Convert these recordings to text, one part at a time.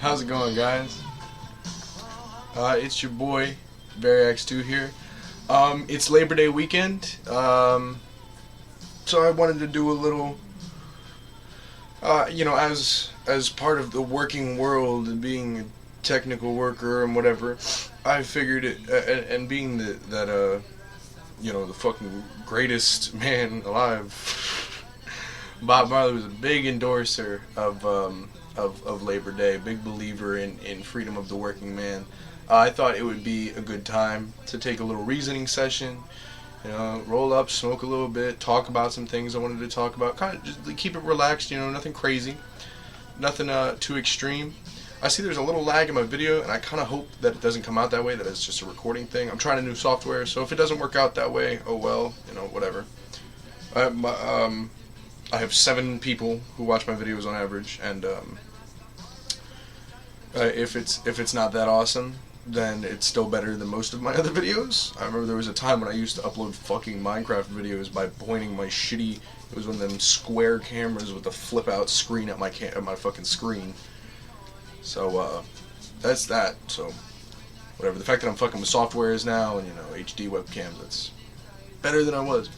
How's it going, guys? It's your boy, BarryX2 here. It's Labor Day weekend, so I wanted to do a little, as part of the working world and being a technical worker and whatever, I figured it, and being the fucking greatest man alive, Bob Marley was a big endorser of Labor Day, big believer in freedom of the working man. I thought it would be a good time to take a little reasoning session, roll up, smoke a little bit, talk about some things I wanted to talk about, kind of just keep it relaxed, nothing crazy, nothing too extreme. I see there's a little lag in my video, and I kind of hope that it doesn't come out that way, that it's just a recording thing. I'm trying a new software, so if it doesn't work out that way, oh well, whatever. I have 7 people who watch my videos on average, and if it's not that awesome, then it's still better than most of my other videos. I remember there was a time when I used to upload fucking Minecraft videos by pointing my shitty, it was one of them square cameras with a flip out screen at my fucking screen. So that's that. So whatever. The fact that I'm fucking with softwares now and HD webcams, that's better than I was.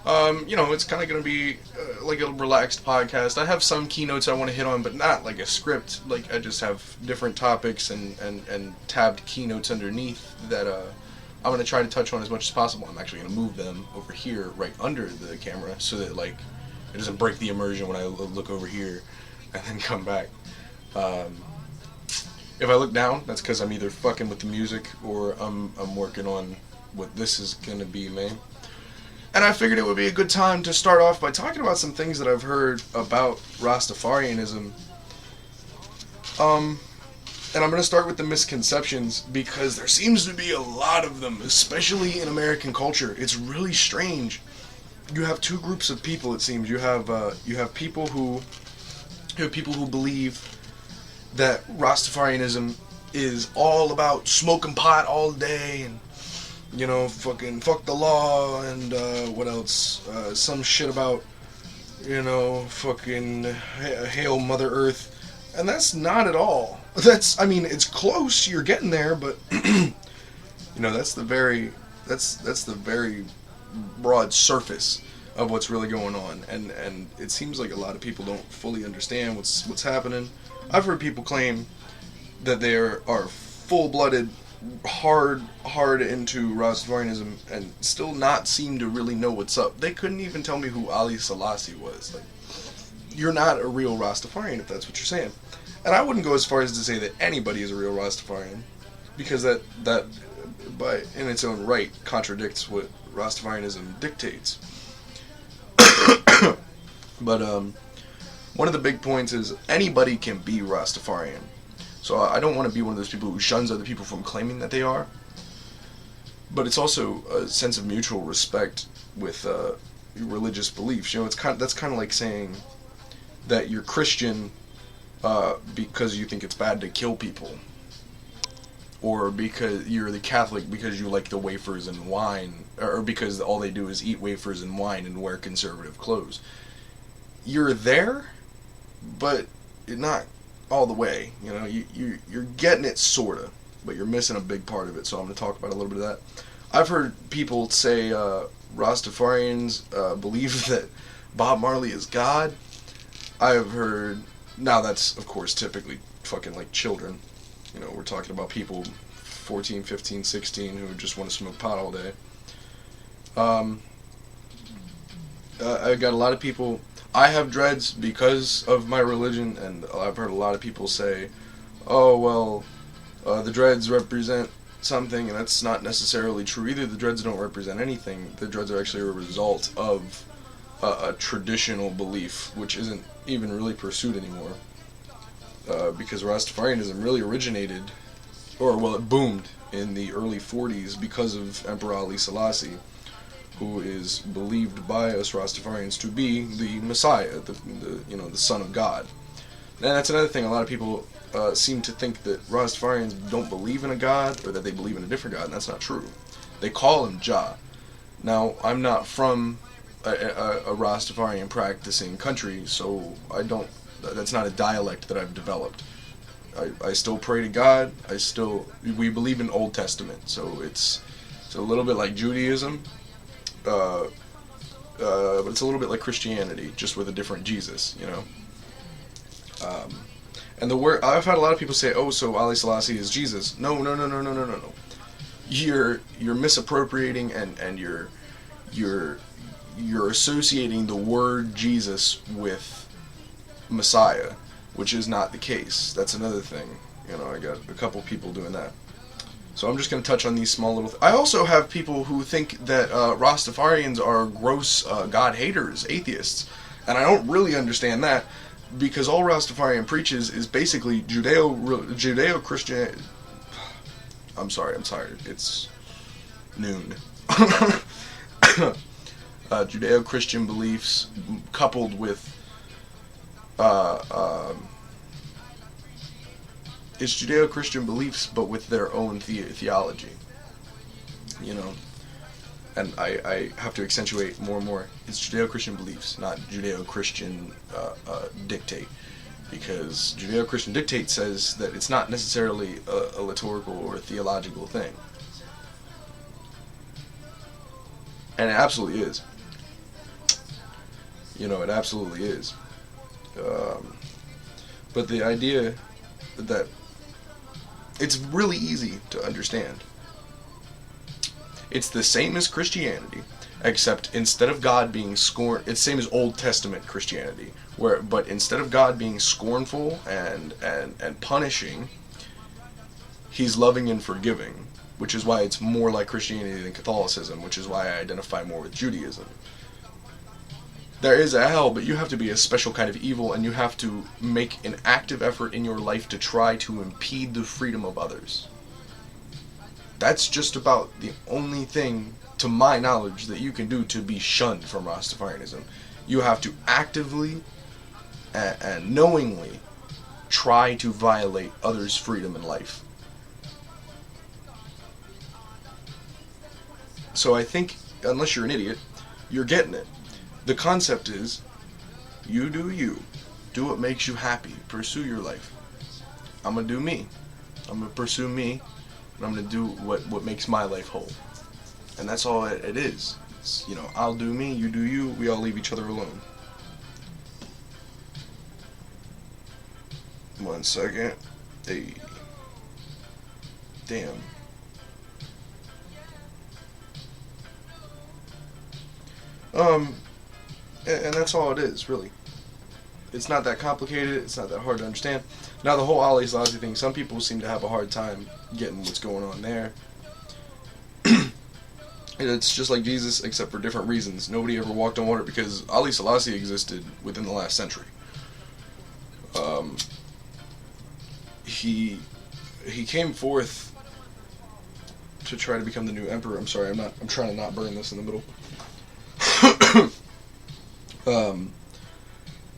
It's kind of going to be like a relaxed podcast. I have some keynotes I want to hit on, but not like a script. Like, I just have different topics and tabbed keynotes underneath that I'm going to try to touch on as much as possible. I'm actually going to move them over here right under the camera so that, like, it doesn't break the immersion when I look over here and then come back. If I look down, that's because I'm either fucking with the music or I'm working on what this is going to be, man. And I figured it would be a good time to start off by talking about some things that I've heard about Rastafarianism. And I'm going to start with the misconceptions, because there seems to be a lot of them, especially in American culture. It's really strange. You have 2 groups of people, it seems. You have people who believe that Rastafarianism is all about smoking pot all day and fucking fuck the law, and what else? Some shit about, fucking hail Mother Earth. And that's not at all. It's close, you're getting there, but, that's the very broad surface of what's really going on. And it seems like a lot of people don't fully understand what's happening. I've heard people claim that they are full-blooded, hard into Rastafarianism and still not seem to really know what's up. They couldn't even tell me who Ali Selassie was. Like, you're not a real Rastafarian if that's what you're saying. And I wouldn't go as far as to say that anybody is a real Rastafarian, because that by in its own right contradicts what Rastafarianism dictates. But one of the big points is anybody can be Rastafarian. So I don't want to be one of those people who shuns other people from claiming that they are. But it's also a sense of mutual respect with religious beliefs. That's kind of like saying that you're Christian because you think it's bad to kill people, or because you're the Catholic because you like the wafers and wine, or because all they do is eat wafers and wine and wear conservative clothes. You're there, but you're not all the way. You're getting it sorta, but you're missing a big part of it. So I'm going to talk about a little bit of that. I've heard people say Rastafarians believe that Bob Marley is God. I've heard, now that's of course typically fucking like children. We're talking about people 14, 15, 16 who just want to smoke pot all day. I got a lot of people. I have dreads because of my religion, and I've heard a lot of people say, oh, well, the dreads represent something, and that's not necessarily true either. The dreads don't represent anything. The dreads are actually a result of a traditional belief, which isn't even really pursued anymore, because Rastafarianism really originated, it boomed in the early 40s because of Emperor Ali Selassie, who is believed by us Rastafarians to be the Messiah, the Son of God. And that's another thing. A lot of people seem to think that Rastafarians don't believe in a God, or that they believe in a different God, and that's not true. They call him Jah. Now, I'm not from a Rastafarian practicing country, so that's not a dialect that I've developed. I still pray to God. We believe in Old Testament, so it's a little bit like Judaism, but it's a little bit like Christianity, just with a different Jesus, you know. And the word, I've had a lot of people say, "Oh, so Ali Selassie is Jesus." No. You're misappropriating and you're associating the word Jesus with Messiah, which is not the case. That's another thing. You know, I got a couple people doing that. So I'm just going to touch on these small little... I also have people who think that Rastafarians are gross God haters, atheists. And I don't really understand that, because all Rastafarian preaches is basically Judeo-Christian... I'm sorry, I'm tired. It's noon. Judeo-Christian beliefs coupled with... it's Judeo-Christian beliefs, but with their own theology. You know? And I have to accentuate more and more. It's Judeo-Christian beliefs, not Judeo-Christian dictate. Because Judeo-Christian dictate says that it's not necessarily a liturgical or a theological thing. And it absolutely is. You know, it absolutely is. But the idea that it's really easy to understand. It's the same as Christianity, except instead of God being it's the same as Old Testament Christianity, but instead of God being scornful and punishing, he's loving and forgiving, which is why it's more like Christianity than Catholicism, which is why I identify more with Judaism. There is a hell, but you have to be a special kind of evil, and you have to make an active effort in your life to try to impede the freedom of others. That's just about the only thing, to my knowledge, that you can do to be shunned from Rastafarianism. You have to actively and knowingly try to violate others' freedom in life. So I think, unless you're an idiot, you're getting it. The concept is, you do you. Do what makes you happy. Pursue your life. I'm going to do me. I'm going to pursue me. And I'm going to do what makes my life whole. And that's all it is. It's, you know, I'll do me, you do you, we all leave each other alone. 1 second. Hey. Damn. And that's all it is, really. It's not that complicated, it's not that hard to understand. Now, the whole Ali Selassie thing, some people seem to have a hard time getting what's going on there. It's just like Jesus, except for different reasons. Nobody ever walked on water because Ali Selassie existed within the last century. He came forth to try to become the new emperor. I'm sorry, I'm trying to not burn this in the middle.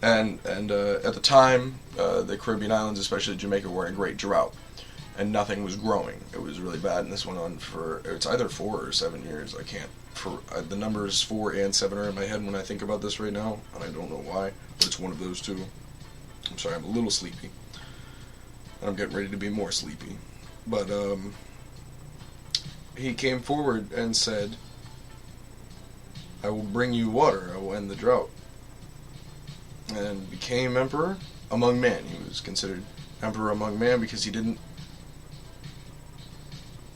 And at the time, the Caribbean islands, especially Jamaica, were in a great drought, and nothing was growing. It was really bad, and this went on for, it's either 4 or 7 years. I can't, the numbers 4 and 7 are in my head when I think about this right now, and I don't know why, but it's one of those two. I'm sorry, I'm a little sleepy, and I'm getting ready to be more sleepy. But he came forward and said, I will bring you water, I will end the drought. And became emperor among men. He was considered emperor among men because he didn't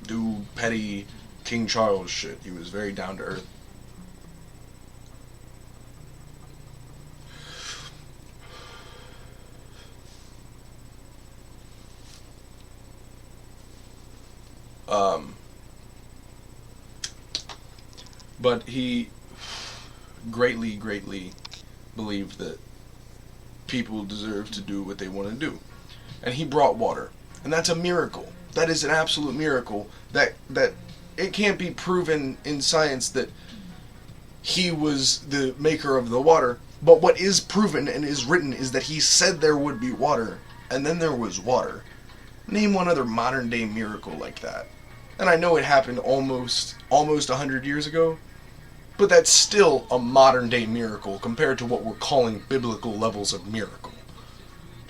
do petty King Charles shit. He was very down to earth. But he greatly believed that people deserve to do what they want to do. And he brought water. And that's a miracle. That is an absolute miracle. That it can't be proven in science that he was the maker of the water. But what is proven and is written is that he said there would be water. And then there was water. Name one other modern day miracle like that. And I know it happened almost 100 years ago. But that's still a modern day miracle compared to what we're calling biblical levels of miracle.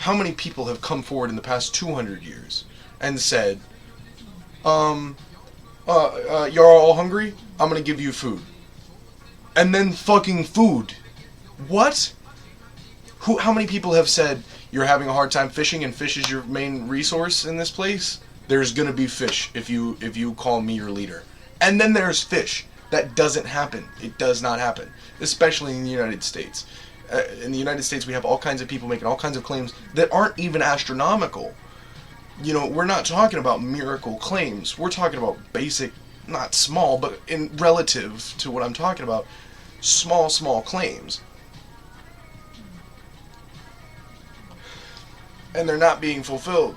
how many people have come forward in the past 200 years and said, you're all hungry? I'm gonna give you food. And then fucking food. What? How many people have said, you're having a hard time fishing and fish is your main resource in this place? There's gonna be fish if you call me your leader. And then there's fish. That doesn't happen. It does not happen. Especially in the United States. In the United States, we have all kinds of people making all kinds of claims that aren't even astronomical. You know, we're not talking about miracle claims. We're talking about basic, not small, but in relative to what I'm talking about, small claims. And they're not being fulfilled.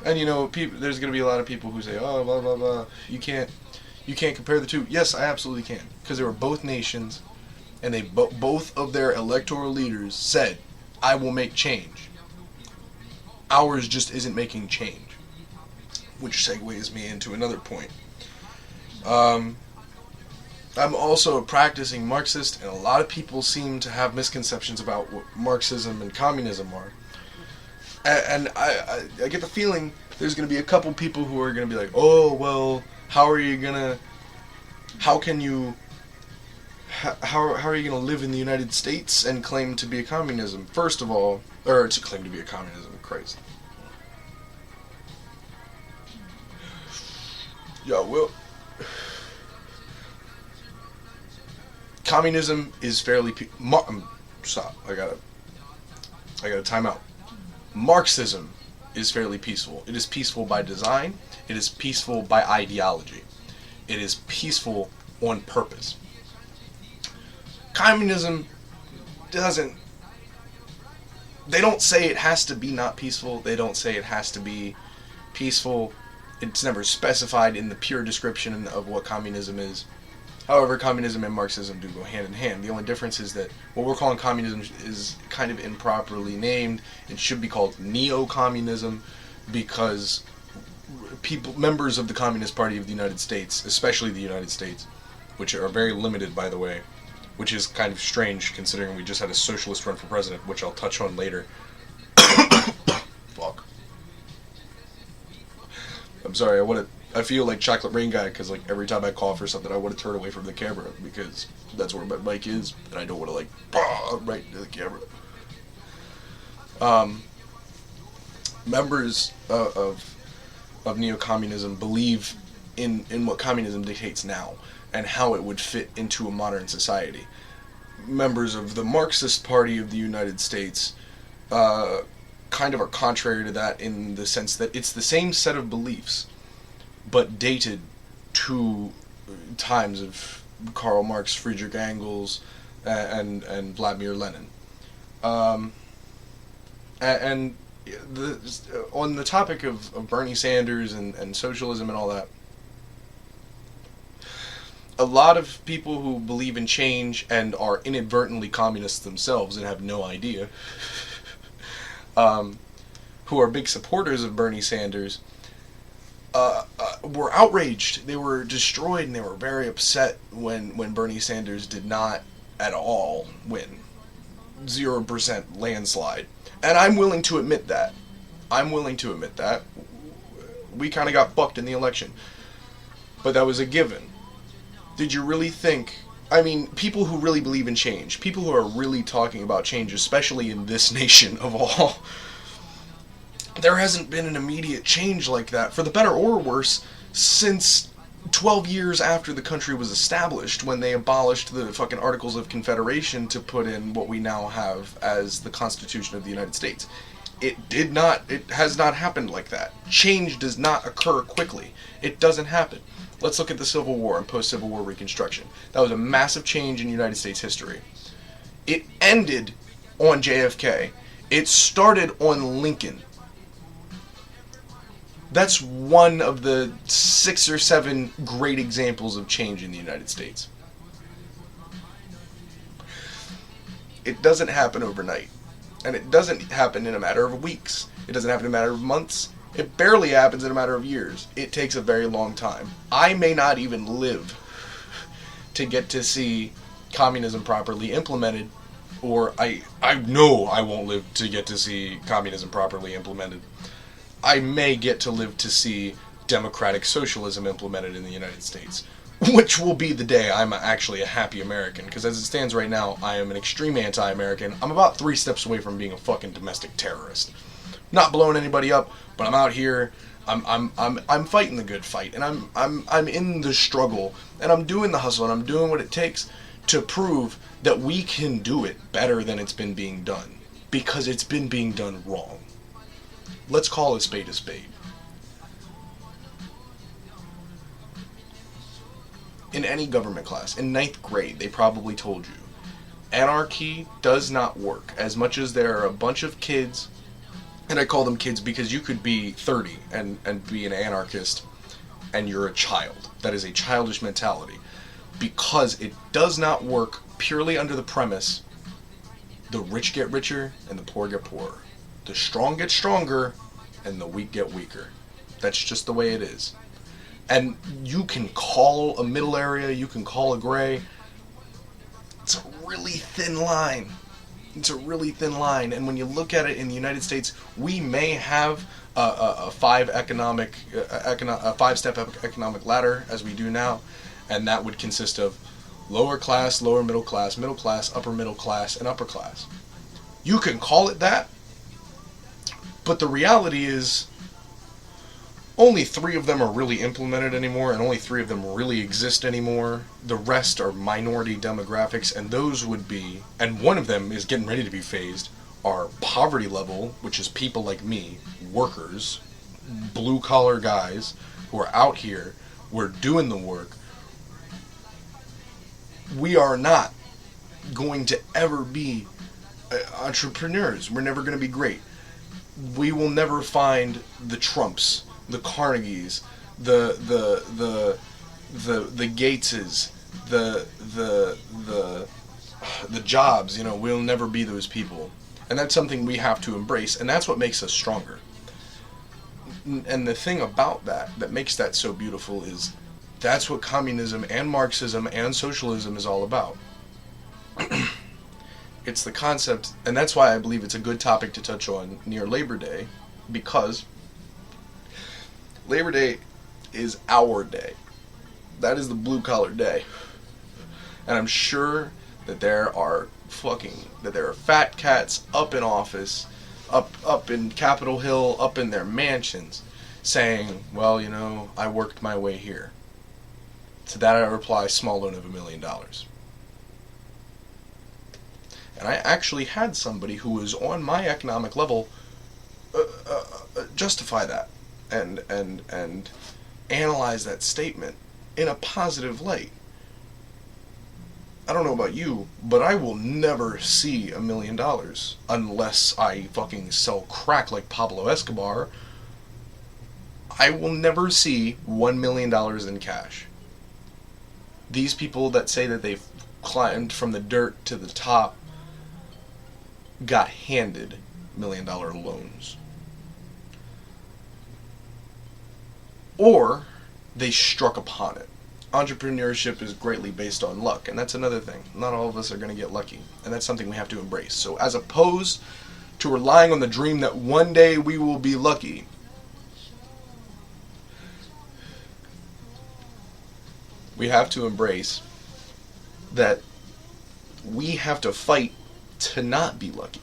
And you know, there's going to be a lot of people who say, oh, blah, blah, blah, you can't compare the two. Yes, I absolutely can. Because they were both nations, and they both of their electoral leaders said, I will make change. Ours just isn't making change. Which segues me into another point. I'm also a practicing Marxist, and a lot of people seem to have misconceptions about what Marxism and communism are. And I get the feeling there's going to be a couple people who are going to be like, oh, well, how are you going to live in the United States and claim to be a communism? First of all, or to claim to be a communism, Christ. Yeah, well, communism is fairly stop. I gotta time out. Marxism is fairly peaceful. It is peaceful by design. It is peaceful by ideology. It is peaceful on purpose. Communism doesn't. They don't say it has to be not peaceful. They don't say it has to be peaceful. It's never specified in the pure description of what communism is. However, communism and Marxism do go hand in hand. The only difference is that what we're calling communism is kind of improperly named. It should be called neo-communism because members of the Communist Party of the United States, especially the United States, which are very limited, by the way, which is kind of strange considering we just had a socialist run for president, which I'll touch on later. Fuck. I'm sorry, I feel like Chocolate Rain Guy because like every time I cough or something I want to turn away from the camera because that's where my mic is and I don't want to like right into the camera. Members of neo-communism believe in what communism dictates now and how it would fit into a modern society. Members of the Marxist Party of the United States kind of are contrary to that in the sense that it's the same set of beliefs but dated to times of Karl Marx, Friedrich Engels, and Vladimir Lenin. And on the topic of Bernie Sanders and socialism and all that, a lot of people who believe in change and are inadvertently communists themselves and have no idea, who are big supporters of Bernie Sanders, were outraged. They were destroyed and they were very upset when Bernie Sanders did not at all win. 0% landslide. And I'm willing to admit that. We kind of got fucked in the election. But that was a given. Did you really think... I mean, people who really believe in change, people who are really talking about change, especially in this nation of all... There hasn't been an immediate change like that, for the better or worse, since 12 years after the country was established, when they abolished the fucking Articles of Confederation to put in what we now have as the Constitution of the United States. It has not happened like that. Change does not occur quickly. It doesn't happen. Let's look at the Civil War and post-Civil War Reconstruction. That was a massive change in United States history. It ended on JFK. It started on Lincoln. That's one of the 6 or 7 great examples of change in the United States. It doesn't happen overnight. And it doesn't happen in a matter of weeks. It doesn't happen in a matter of months. It barely happens in a matter of years. It takes a very long time. I may not even live to get to see communism properly implemented or I know I won't live to get to see communism properly implemented. I may get to live to see democratic socialism implemented in the United States, which will be the day I'm actually a happy American, because as it stands right now, I am an extreme anti-American. I'm about 3 steps away from being a fucking domestic terrorist. Not blowing anybody up, but I'm out here. I'm fighting the good fight, and I'm in the struggle, and I'm doing the hustle, and I'm doing what it takes to prove that we can do it better than it's been being done, because it's been being done wrong. Let's call a spade a spade. In any government class, in 9th grade, they probably told you, anarchy does not work. As much as there are a bunch of kids, and I call them kids because you could be 30 and be an anarchist, and you're a child. That is a childish mentality. Because it does not work purely under the premise, the rich get richer and the poor get poorer. The strong get stronger and the weak get weaker. That's just the way it is. And you can call a middle area, you can call a gray. It's a really thin line. It's a really thin line. And when you look at it in the United States, we may have a five-step economic ladder as we do now, and that would consist of lower class, middle class, upper middle class, and upper class. You can call it that, but the reality is only 3 of them are really implemented anymore, and only 3 of them really exist anymore. The rest are minority demographics, and those would be, and one of them is getting ready to be phased, are poverty level, which is people like me, workers, blue-collar guys who are out here, we're doing the work. We are not going to ever be entrepreneurs. We're never going to be great. We will never find the Trumps, the Carnegies, the Gateses, the Jobs. We'll never be those people, and that's something we have to embrace, and that's what makes us stronger. And the thing about that makes that so beautiful is that's what communism and Marxism and socialism is all about. It's the concept, and that's why I believe it's a good topic to touch on near Labor Day, because Labor Day is our day. That is the blue-collar day. And I'm sure that there are fat cats up in office, up in Capitol Hill, up in their mansions, saying, well, I worked my way here. To that I reply, small loan of $1 million. And I actually had somebody who was on my economic level justify that and analyze that statement in a positive light. I don't know about you, but I will never see $1 million unless I fucking sell crack like Pablo Escobar. I will never see $1 million in cash. These people that say that they've climbed from the dirt to the top got handed $1 million loans. Or they struck upon it. Entrepreneurship is greatly based on luck, and that's another thing. Not all of us are going to get lucky, and that's something we have to embrace. So as opposed to relying on the dream that one day we will be lucky, we have to embrace that we have to fight to not be lucky.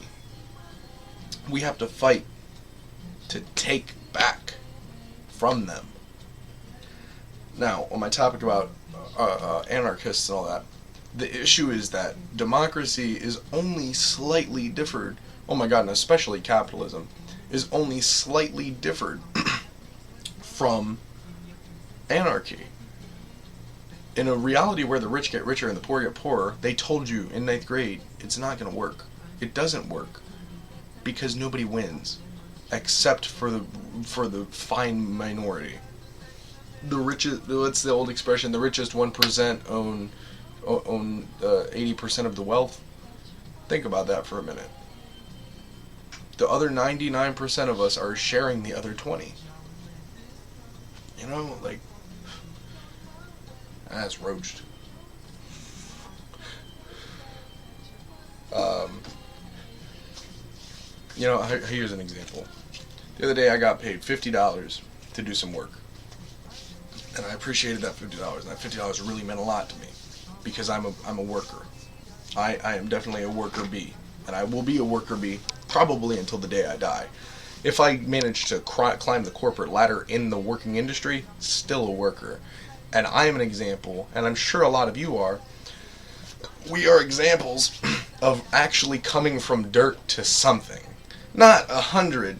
We have to fight to take back from them. Now, on my topic about anarchists and all that, the issue is that democracy is only slightly differed, oh my god, and especially capitalism, is only slightly differed from anarchy. In a reality where the rich get richer and the poor get poorer, they told you in 9th grade, it's not going to work. It doesn't work. Because nobody wins. Except for the fine minority. The richest, what's the old expression? The richest 1% own 80% of the wealth. Think about that for a minute. The other 99% of us are sharing the other 20. That's roached. Um, here's an example. The other day I got paid $50 to do some work. And I appreciated that $50. And that $50 really meant a lot to me. Because I'm a worker. I am definitely a worker bee. And I will be a worker bee probably until the day I die. If I manage to climb the corporate ladder in the working industry, still a worker. And I am an example, and I'm sure a lot of you are. We are examples of actually coming from dirt to something. Not 100,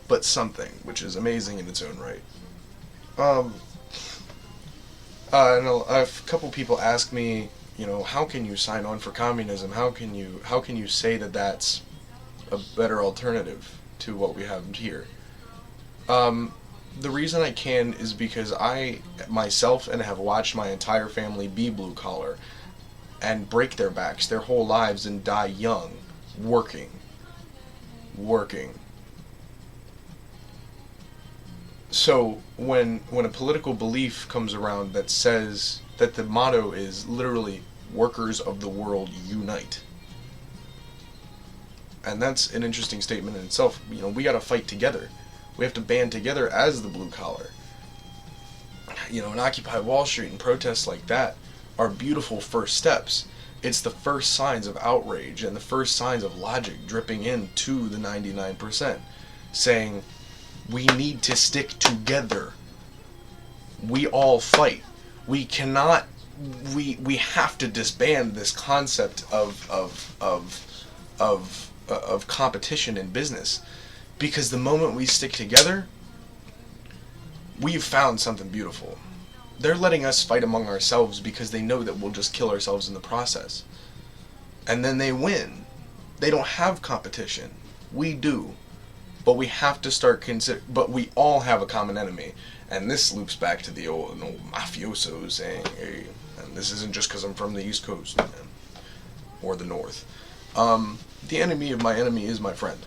but something, which is amazing in its own right. And a couple people ask me, how can you sign on for communism? How can you say that that's a better alternative to what we have here? The reason I can is because I myself and have watched my entire family be blue collar and break their backs their whole lives and die young, working. So when a political belief comes around that says that the motto is literally workers of the world unite, and that's an interesting statement in itself. We got to fight together. We have to band together as the blue collar. And Occupy Wall Street and protests like that are beautiful first steps. It's the first signs of outrage and the first signs of logic dripping into the 99%, saying, we need to stick together. We all fight. We cannot. We have to disband this concept of competition in business, because the moment we stick together, we've found something beautiful. They're letting us fight among ourselves because they know that we'll just kill ourselves in the process. And then they win. They don't have competition. We do. But we have to start but we all have a common enemy. And this loops back to the old mafioso saying, hey, and this isn't just because I'm from the East Coast, man, or the North. The enemy of my enemy is my friend.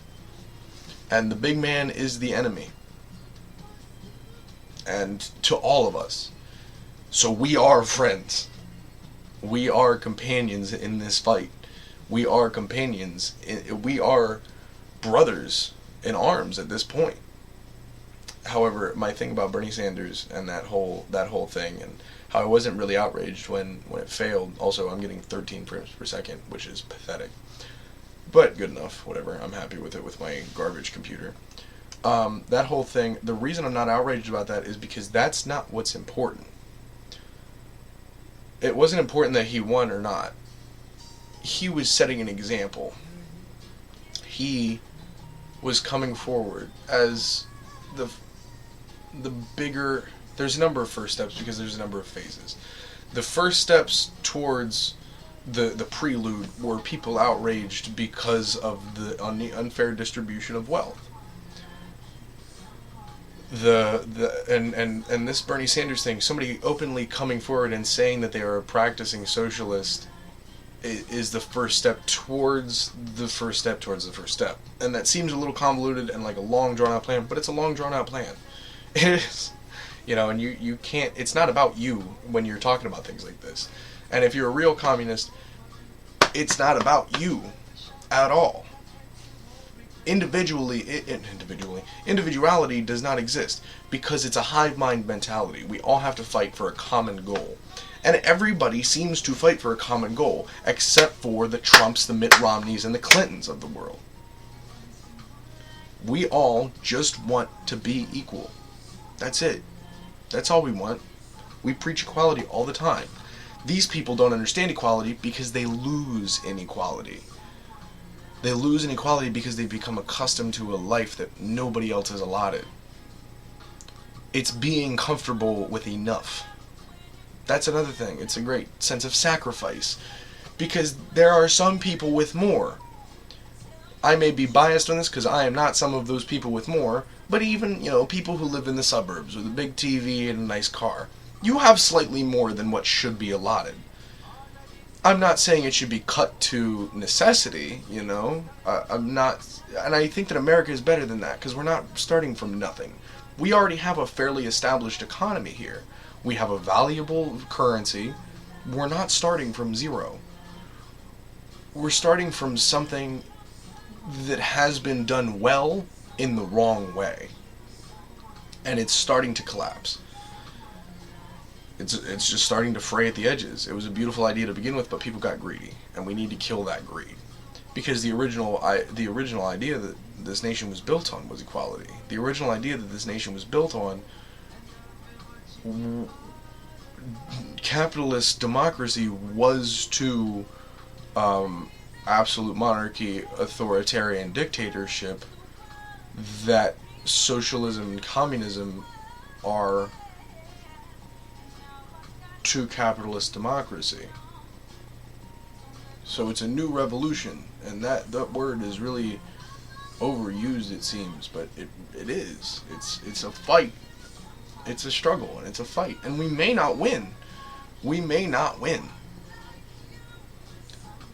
And the big man is the enemy. And to all of us. So we are friends. We are companions in this fight. We are companions. We are brothers in arms at this point. However, my thing about Bernie Sanders and that whole thing, and how I wasn't really outraged when it failed. Also, I'm getting 13 frames per second, which is pathetic. But good enough, whatever. I'm happy with it with my garbage computer. That whole thing, the reason I'm not outraged about that is because that's not what's important. It wasn't important that he won or not. He was setting an example. He was coming forward as the bigger... There's a number of first steps because there's a number of phases. The first steps towards the prelude were people outraged because of the unfair distribution of wealth. And this Bernie Sanders thing, somebody openly coming forward and saying that they are a practicing socialist is the first step towards the first step towards the first step. And that seems a little convoluted and like a long drawn out plan, but it's a long drawn out plan. It is. And you can't, it's not about you when you're talking about things like this. And if you're a real communist, it's not about you at all. Individuality does not exist because it's a hive mind mentality. We all have to fight for a common goal. And everybody seems to fight for a common goal, except for the Trumps, the Mitt Romneys, and the Clintons of the world. We all just want to be equal. That's it. That's all we want. We preach equality all the time. These people don't understand equality because they lose inequality. They lose inequality because they've become accustomed to a life that nobody else has allotted. It's being comfortable with enough. That's another thing. It's a great sense of sacrifice. Because there are some people with more. I may be biased on this because I am not some of those people with more, but even, people who live in the suburbs with a big TV and a nice car, you have slightly more than what should be allotted. I'm not saying it should be cut to necessity, I'm not, and I think that America is better than that because we're not starting from nothing. We already have a fairly established economy here. We have a valuable currency. We're not starting from zero. we're starting from something that has been done well in the wrong way. And it's starting to collapse. It's just starting to fray at the edges. It was a beautiful idea to begin with, but people got greedy, and we need to kill that greed. Because the original idea that this nation was built on was equality. The original idea that this nation was built on, capitalist democracy, was to absolute monarchy, authoritarian dictatorship, that socialism and communism are to capitalist democracy. So it's a new revolution, and that word is really overused, it seems, but it is. It's a fight. It's a struggle, and it's a fight. And we may not win. We may not win.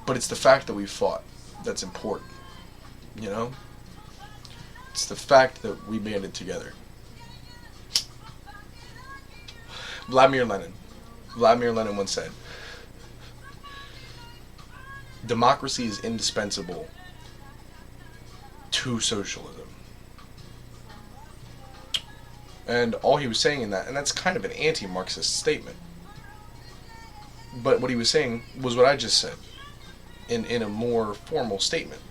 But it's the fact that we fought that's important. You know? It's the fact that we banded together. Vladimir Lenin once said, democracy is indispensable to socialism. And all he was saying in that, and that's kind of an anti-Marxist statement, but what he was saying was what I just said in a more formal statement.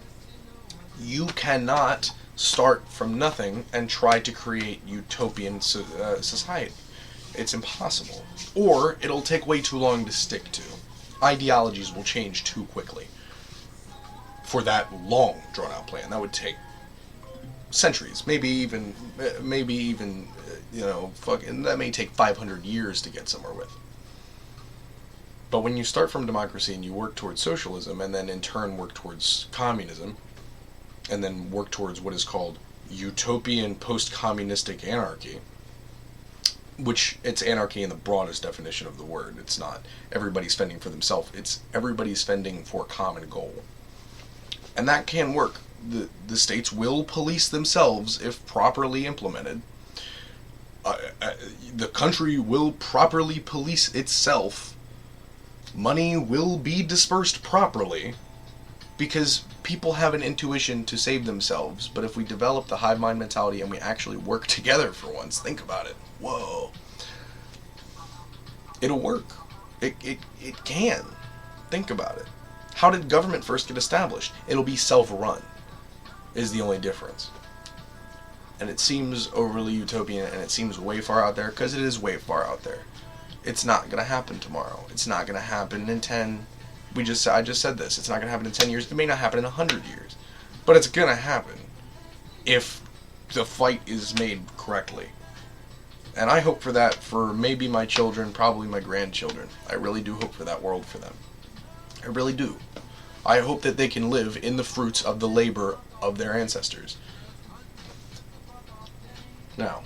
You cannot start from nothing and try to create utopian society. It's impossible. Or it'll take way too long to stick to. Ideologies will change too quickly for that long, drawn-out plan. That would take centuries, maybe even, that may take 500 years to get somewhere with. But when you start from democracy and you work towards socialism, and then in turn work towards communism, and then work towards what is called utopian post-communistic anarchy, which it's anarchy in the broadest definition of the word. It's not everybody's fending for themselves. It's everybody's fending for a common goal. And that can work. The states will police themselves if properly implemented. The country will properly police itself. Money will be dispersed properly, because people have an intuition to save themselves. But if we develop the hive mind mentality and we actually work together for once, think about it. Whoa. It'll work. It can. Think about it. How did government first get established? It'll be self-run, is the only difference. And it seems overly utopian, and it seems way far out there, because it is way far out there. It's not going to happen tomorrow. It's not going to happen in 10... I just said this. It's not going to happen in 10 years. It may not happen in 100 years. But it's going to happen if the fight is made correctly. And I hope for that for maybe my children, probably my grandchildren. I really do hope for that world for them. I really do. I hope that they can live in the fruits of the labor of their ancestors. Now,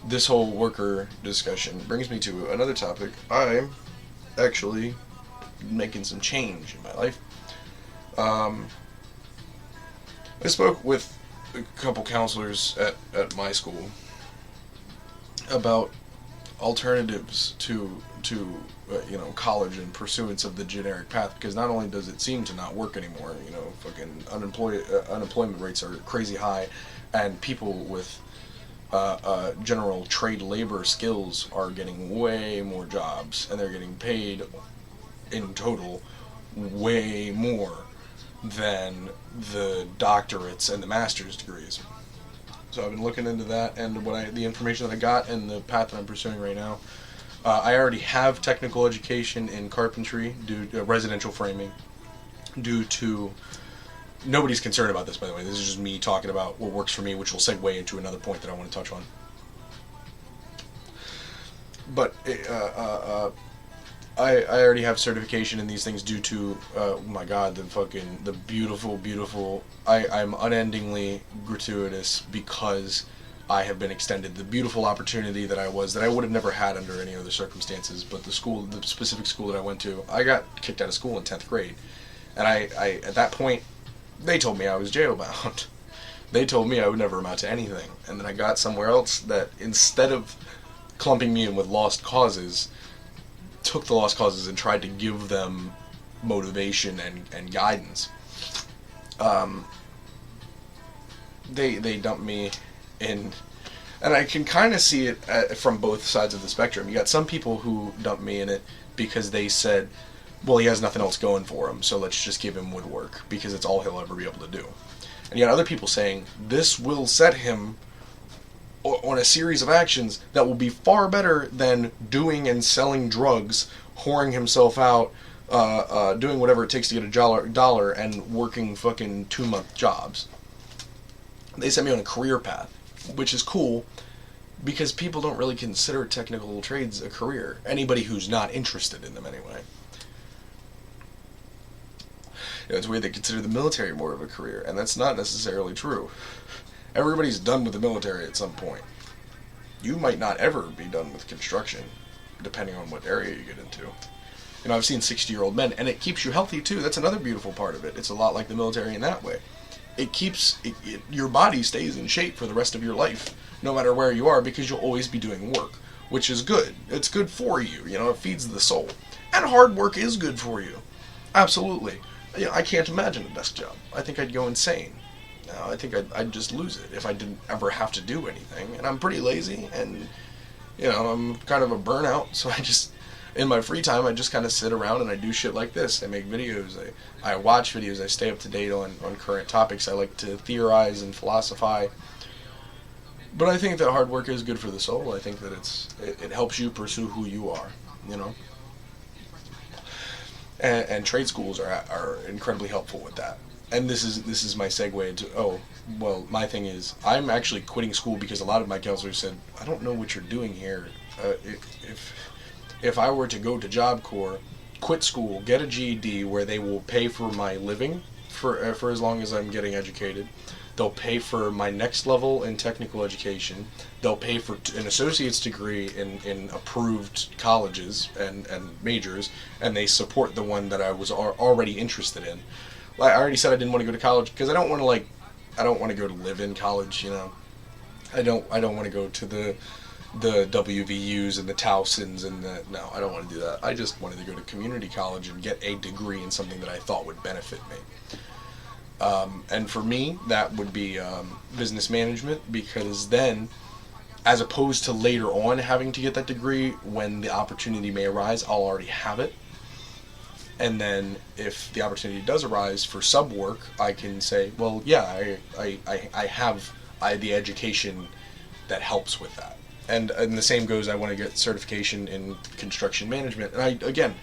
this whole worker discussion brings me to another topic. I'm actually making some change in my life. I spoke with a couple counselors at my school about alternatives to college in pursuance of the generic path, because not only does it seem to not work anymore, fucking unemployment rates are crazy high, and people with general trade labor skills are getting way more jobs, and they're getting paid in total way more than the doctorates and the master's degrees. So I've been looking into that, and the information that I got and the path that I'm pursuing right now. I already have technical education in carpentry, due to residential framing, due to... Nobody's concerned about this, by the way. This is just me talking about what works for me, which will segue into another point that I want to touch on. But I already have certification in these things due to, oh my god, the beautiful, I'm unendingly gratuitous because I have been extended the beautiful opportunity that I would have never had under any other circumstances. But the specific school that I went to, I got kicked out of school in 10th grade. And I at that point, they told me I was jail bound. They told me I would never amount to anything. And then I got somewhere else that, instead of clumping me in with lost causes, took the lost causes and tried to give them motivation and guidance. They dumped me in, and I can kind of see it from both sides of the spectrum. You got some people who dumped me in it because they said, well, he has nothing else going for him, so let's just give him woodwork because it's all he'll ever be able to do. And you got other people saying, this will set him on a series of actions that will be far better than doing and selling drugs, whoring himself out, doing whatever it takes to get a dollar and working fucking 2-month jobs. They sent me on a career path, which is cool because people don't really consider technical trades a career. Anybody who's not interested in them, anyway. It's weird they consider the military more of a career, and that's not necessarily true. Everybody's done with the military at some point. You might not ever be done with construction, depending on what area you get into. You know, I've seen 60-year-old men, and it keeps you healthy, too. That's another beautiful part of it. It's a lot like the military in that way. It keeps... your body stays in shape for the rest of your life, no matter where you are, because you'll always be doing work, which is good. It's good for you. You know, it feeds the soul. And hard work is good for you. Absolutely. You know, I can't imagine a desk job. I think I'd go insane. No, I think I'd just lose it if I didn't ever have to do anything. And I'm pretty lazy, and, you know, I'm kind of a burnout, so I just, in my free time, I just kind of sit around and I do shit like this. I make videos, I watch videos, I stay up to date on current topics. I like to theorize and philosophize. But I think that hard work is good for the soul. I think that it helps you pursue who you are, you know. And trade schools are incredibly helpful with that. And this is my segue into, my thing is, I'm actually quitting school because a lot of my counselors said, I don't know what you're doing here. If I were to go to Job Corps, quit school, get a GED where they will pay for my living for as long as I'm getting educated, they'll pay for my next level in technical education, they'll pay for an associate's degree in approved colleges and majors, and they support the one that I was already interested in. I already said I didn't want to go to college because I don't want to go to live in college, you know. I don't want to go to the WVUs and the Towsons and no, I don't want to do that. I just wanted to go to community college and get a degree in something that I thought would benefit me. And for me, that would be business management, because then, as opposed to later on having to get that degree when the opportunity may arise, I'll already have it. And then if the opportunity does arise for sub work, I can say, well, yeah, I have the education that helps with that. And the same goes, I want to get certification in construction management. And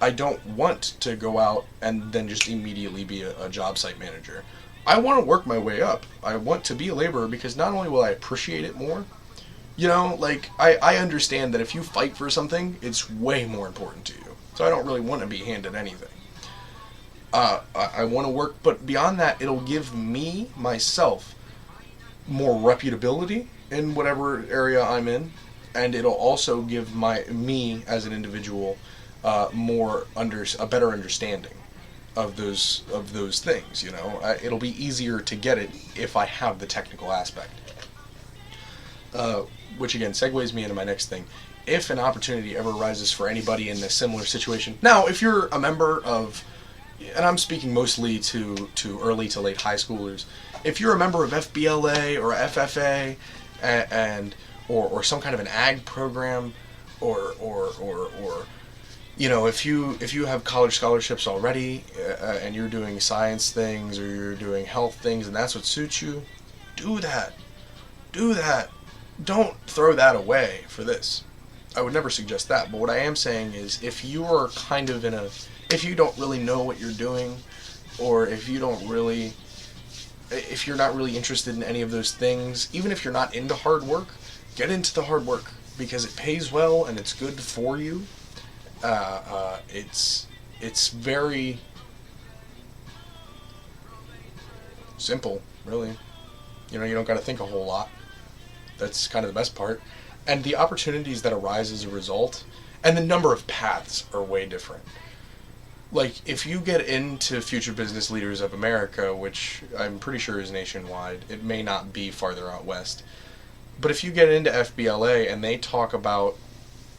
I don't want to go out and then just immediately be a job site manager. I want to work my way up. I want to be a laborer because not only will I appreciate it more, you know, like, I understand that if you fight for something, it's way more important to you. So I don't really want to be handed anything. I want to work, but beyond that, it'll give me, myself, more reputability in whatever area I'm in, and it'll also give me as an individual a better understanding of those things. You know, it'll be easier to get it if I have the technical aspect. Which again segues me into my next thing. If an opportunity ever arises for anybody in a similar situation, now if you're a member of, and I'm speaking mostly to early to late high schoolers, if you're a member of FBLA or FFA or some kind of an ag program or you know, if you have college scholarships already and you're doing science things or you're doing health things and that's what suits you, do that. Don't throw that away for this. I would never suggest that, but what I am saying is if you're kind of if you don't really know what you're doing, or if you're not really interested in any of those things, even if you're not into hard work, get into the hard work because it pays well and it's good for you. It's very simple, really. You know, you don't got to think a whole lot. That's kind of the best part. And the opportunities that arise as a result, and the number of paths are way different. like, if you get into Future Business Leaders of America, which I'm pretty sure is nationwide, it may not be farther out west, but if you get into FBLA and they talk about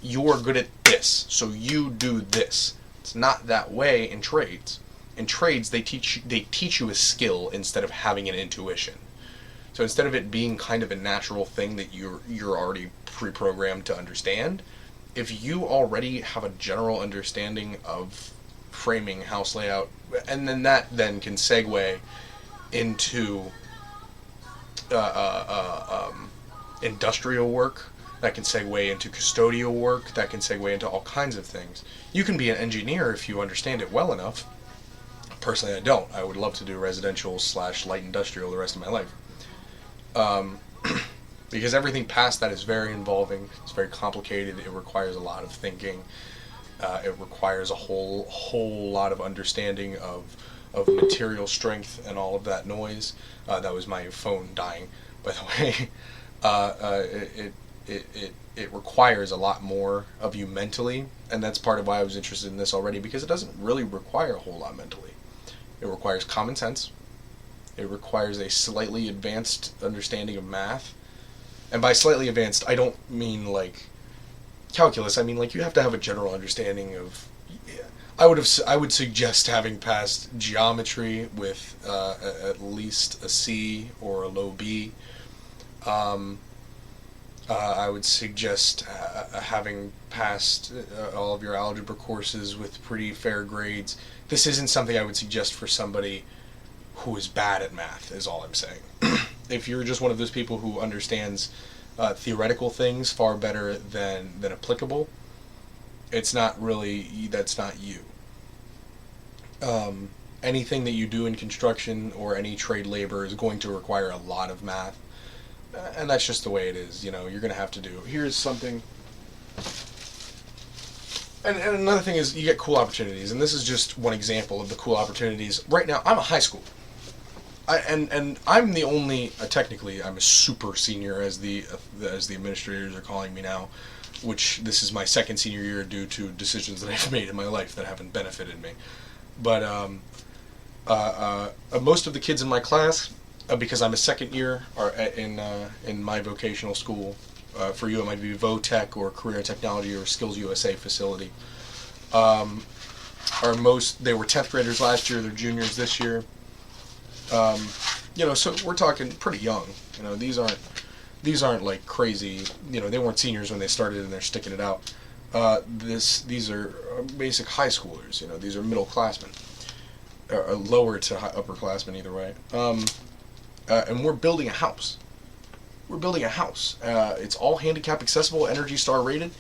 you're good at this, so you do this, it's not that way in trades. In trades, they teach you a skill instead of having an intuition. So instead of it being kind of a natural thing that you're already pre-programmed to understand, if you already have a general understanding of framing, house layout, and then that then can segue into industrial work, that can segue into custodial work, that can segue into all kinds of things. You can be an engineer if you understand it well enough. Personally, I don't. I would love to do residential / light industrial the rest of my life. Because everything past that is very involving, it's very complicated, it requires a lot of thinking, it requires a whole lot of understanding of material strength and all of that noise. That was my phone dying, by the way. It requires a lot more of you mentally, and that's part of why I was interested in this already, because it doesn't really require a whole lot mentally. It requires common sense. It requires a slightly advanced understanding of math. And by slightly advanced, I don't mean like calculus. I mean like you have to have a general understanding of. I would suggest having passed geometry with at least a C or a low B. I would suggest having passed all of your algebra courses with pretty fair grades. This isn't something I would suggest for somebody who is bad at math, is all I'm saying. If you're just one of those people who understands theoretical things far better than applicable, it's not really, that's not you. Anything that you do in construction or any trade labor is going to require a lot of math. And that's just the way it is, you're going to have to do. Here's something. And another thing is you get cool opportunities, and this is just one example of the cool opportunities. Right now, I'm a high school. And I'm the only, technically, I'm a super senior, as the administrators are calling me now, which this is my second senior year due to decisions that I've made in my life that haven't benefited me. But most of the kids in my class, because I'm a second year are in my vocational school, for you it might be VOTech or Career Technology or Skills USA facility, they were 10th graders last year, they're juniors this year. So we're talking pretty young. These aren't like crazy. They weren't seniors when they started and they're sticking it out. These are basic high schoolers. These are middle classmen, or lower to upperclassmen, either way. And we're building a house. It's all handicap accessible, Energy Star rated,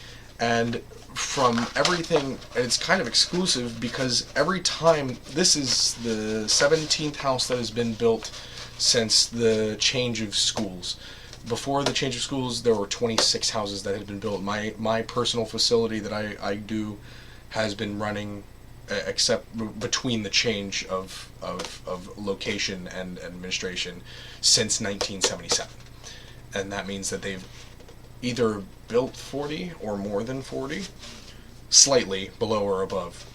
and from everything, and it's kind of exclusive because every time, this is the 17th house that has been built since the change of schools. Before the change of schools, there were 26 houses that had been built. My personal facility that I do has been running, except between the change of location and administration, since 1977. And that means that they've either built 40 or more than 40, slightly below or above.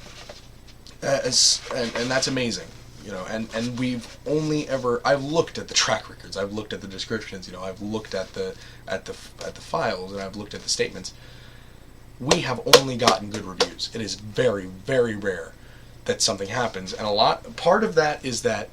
And that's amazing. And we've only ever, I've looked at the track records, I've looked at the descriptions, I've looked at the files, and I've looked at the statements. We have only gotten good reviews. It is very, very rare that something happens, and part of that is that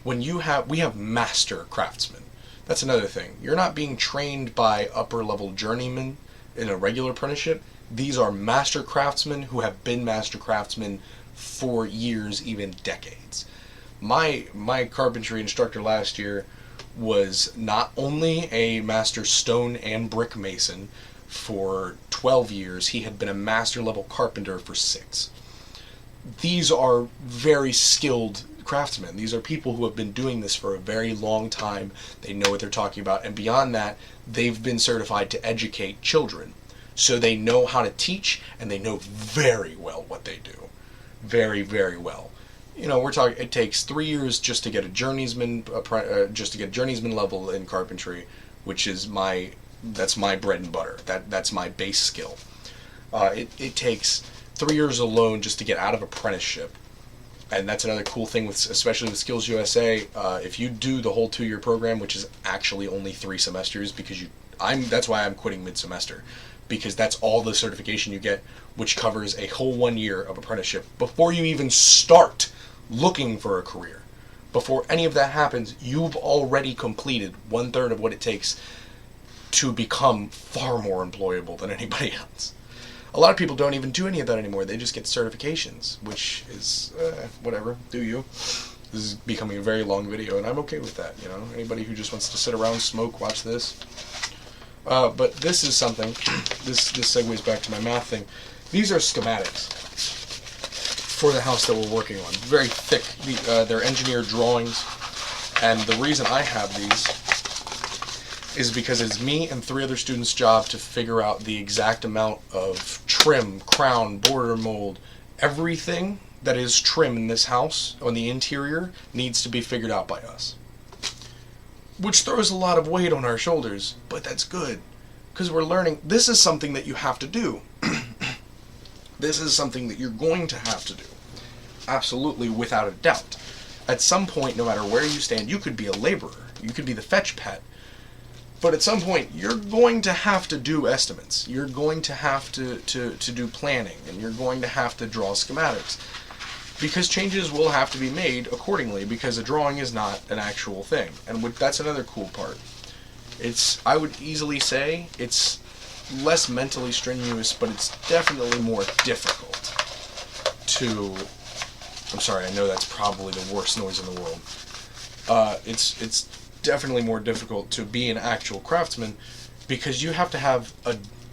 we have master craftsmen. That's another thing. You're not being trained by upper level journeymen in a regular apprenticeship. These are master craftsmen who have been master craftsmen for years, even decades. My carpentry instructor last year was not only a master stone and brick mason for 12 years, he had been a master level carpenter for 6. These are very skilled craftsmen. These are people who have been doing this for a very long time. They know what they're talking about, and beyond that, they've been certified to educate children. So they know how to teach, and they know very well what they do. Very, very well. We're talking, it takes 3 years just to get a journeyman level in carpentry, which is that's my bread and butter. That's my base skill. It takes 3 years alone just to get out of apprenticeship And that's another cool thing with, especially with Skills USA. If you do the whole 2-year program, which is actually only 3 semesters, because that's why I'm quitting mid-semester, because that's all the certification you get, which covers a whole 1 year of apprenticeship before you even start looking for a career. Before any of that happens, you've already completed 1/3 of what it takes to become far more employable than anybody else. A lot of people don't even do any of that anymore. They just get certifications, which is, whatever, do you. This is becoming a very long video, and I'm okay with that, you know. Anybody who just wants to sit around, smoke, watch this. But this is something, this segues back to my math thing. These are schematics for the house that we're working on. Very thick, they're engineered drawings, and the reason I have these is because it's me and 3 other students' job to figure out the exact amount of trim, crown, border mold, everything that is trim in this house on the interior needs to be figured out by us. Which throws a lot of weight on our shoulders, but that's good, because we're learning. This is something that you have to do. This is something that you're going to have to do. Absolutely, without a doubt. At some point, no matter where you stand, you could be a laborer, you could be the fetch pet, but at some point, you're going to have to do estimates. You're going to have to do planning, and you're going to have to draw schematics. Because changes will have to be made accordingly, because a drawing is not an actual thing. And that's another cool part. I would easily say, it's less mentally strenuous, but it's definitely more difficult to... I'm sorry, I know that's probably the worst noise in the world. It's definitely more difficult to be an actual craftsman, because you have to have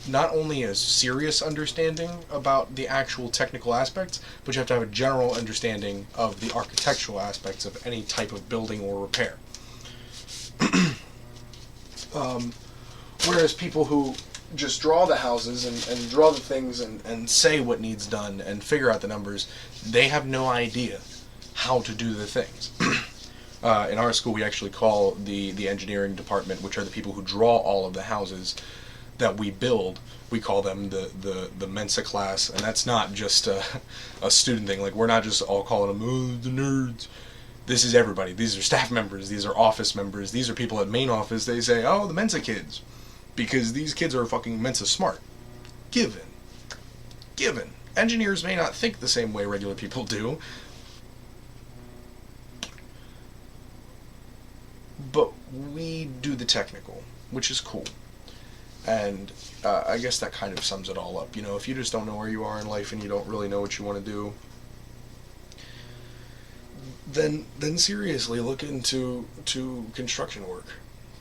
not only a serious understanding about the actual technical aspects, but you have to have a general understanding of the architectural aspects of any type of building or repair. Whereas people who just draw the houses and draw the things and say what needs done and figure out the numbers, they have no idea how to do the things. In our school, we actually call the engineering department, which are the people who draw all of the houses that we build, we call them the Mensa class, and that's not just a student thing. Like, we're not just all calling them, oh, the nerds. This is everybody. These are staff members. These are office members. These are people at main office. They say, oh, the Mensa kids, because these kids are fucking Mensa smart. Given. Engineers may not think the same way regular people do, but we do the technical, which is cool. And I guess that kind of sums it all up. You know, if you just don't know where you are in life and you don't really know what you want to do, then seriously look into construction work,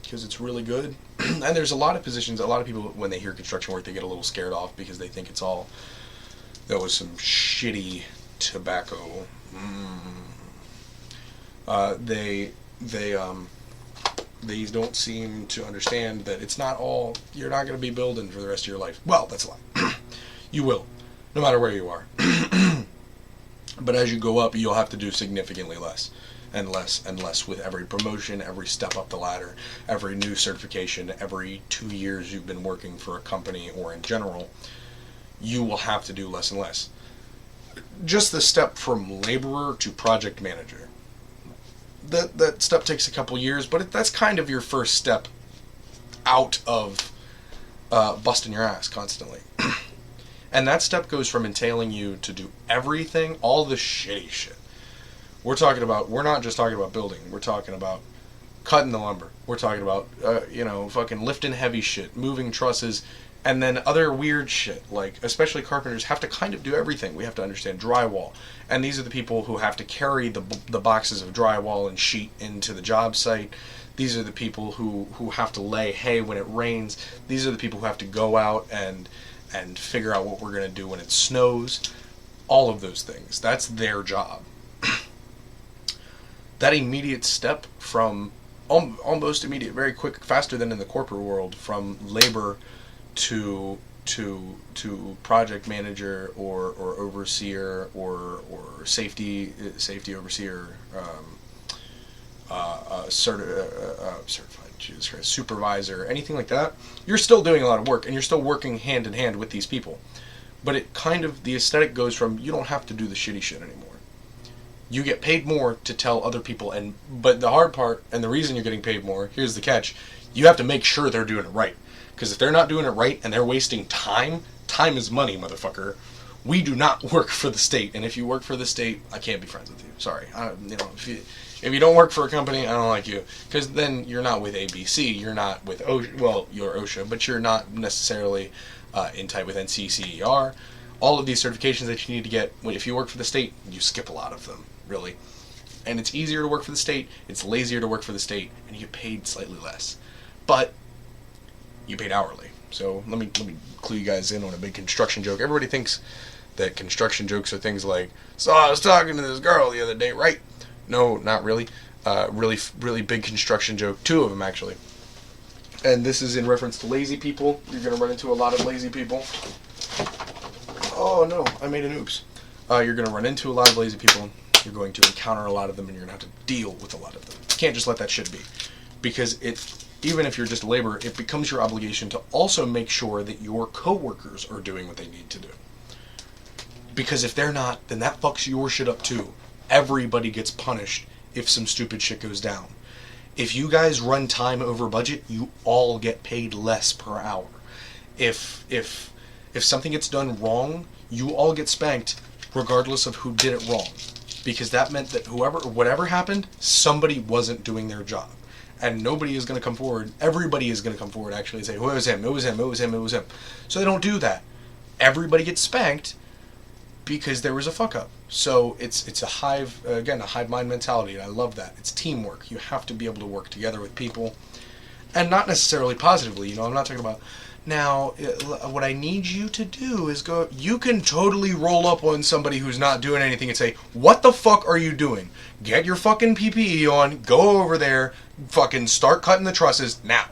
because it's really good. And there's a lot of positions. A lot of people, when they hear construction work, they get a little scared off because they think it's all, that was some shitty tobacco. They don't seem to understand that it's not all, you're not going to be building for the rest of your life. Well, that's a lie. You will, no matter where you are. But as you go up, you'll have to do significantly less and less and less with every promotion, every step up the ladder, every new certification, every 2 years you've been working for a company or in general, you will have to do less and less. Just the step from laborer to project manager. That step takes a couple years, but that's kind of your first step out of busting your ass constantly. And that step goes from entailing you to do everything, all the shitty shit. We're not just talking about building. We're talking about cutting the lumber. We're talking about, fucking lifting heavy shit, moving trusses, and then other weird shit. Like, especially carpenters have to kind of do everything. We have to understand drywall. And these are the people who have to carry the boxes of drywall and sheet into the job site. These are the people who have to lay hay when it rains. These are the people who have to go out and figure out what we're going to do when it snows. All of those things. That's their job. That immediate step from, almost immediate, very quick, faster than in the corporate world, from labor to project manager or overseer or safety overseer, certified, Jesus Christ, supervisor, anything like that, you're still doing a lot of work and you're still working hand in hand with these people. But it kind of, the aesthetic goes from, you don't have to do the shitty shit anymore. You get paid more to tell other people, but the hard part, and the reason you're getting paid more, here's the catch, you have to make sure they're doing it right. Because if they're not doing it right and they're wasting time is money, motherfucker. We do not work for the state, and if you work for the state, I can't be friends with you. Sorry. If you don't work for a company, I don't like you. Because then you're not with ABC, you're not with OSHA, well, you're OSHA, but you're not necessarily in tight with NCCER. All of these certifications that you need to get, if you work for the state, you skip a lot of them, really. And it's easier to work for the state, it's lazier to work for the state, and you get paid slightly less. But you paid hourly. So let me clue you guys in on a big construction joke. Everybody thinks that construction jokes are things like, so I was talking to this girl the other day, right? No, not really. Really big construction joke. 2 of them, actually. And this is in reference to lazy people. You're going to run into a lot of lazy people. Oh, no, I made an oops. You're going to run into a lot of lazy people. You're going to encounter a lot of them, and you're going to have to deal with a lot of them. You can't just let that shit be. Because even if you're just a laborer, it becomes your obligation to also make sure that your coworkers are doing what they need to do. Because if they're not, then that fucks your shit up too. Everybody gets punished if some stupid shit goes down. If you guys run time over budget, you all get paid less per hour. If something gets done wrong, you all get spanked regardless of who did it wrong. Because that meant that whatever happened, somebody wasn't doing their job. And nobody is going to come forward. Everybody is going to come forward actually and say, well, it was him, it was him, it was him, it was him. So they don't do that. Everybody gets spanked because there was a fuck up. So it's a hive mind mentality, and I love that. It's teamwork. You have to be able to work together with people, and not necessarily positively. I'm not talking about, now, what I need you to do is go, you can totally roll up on somebody who's not doing anything and say, what the fuck are you doing? Get your fucking PPE on, go over there, fucking start cutting the trusses now.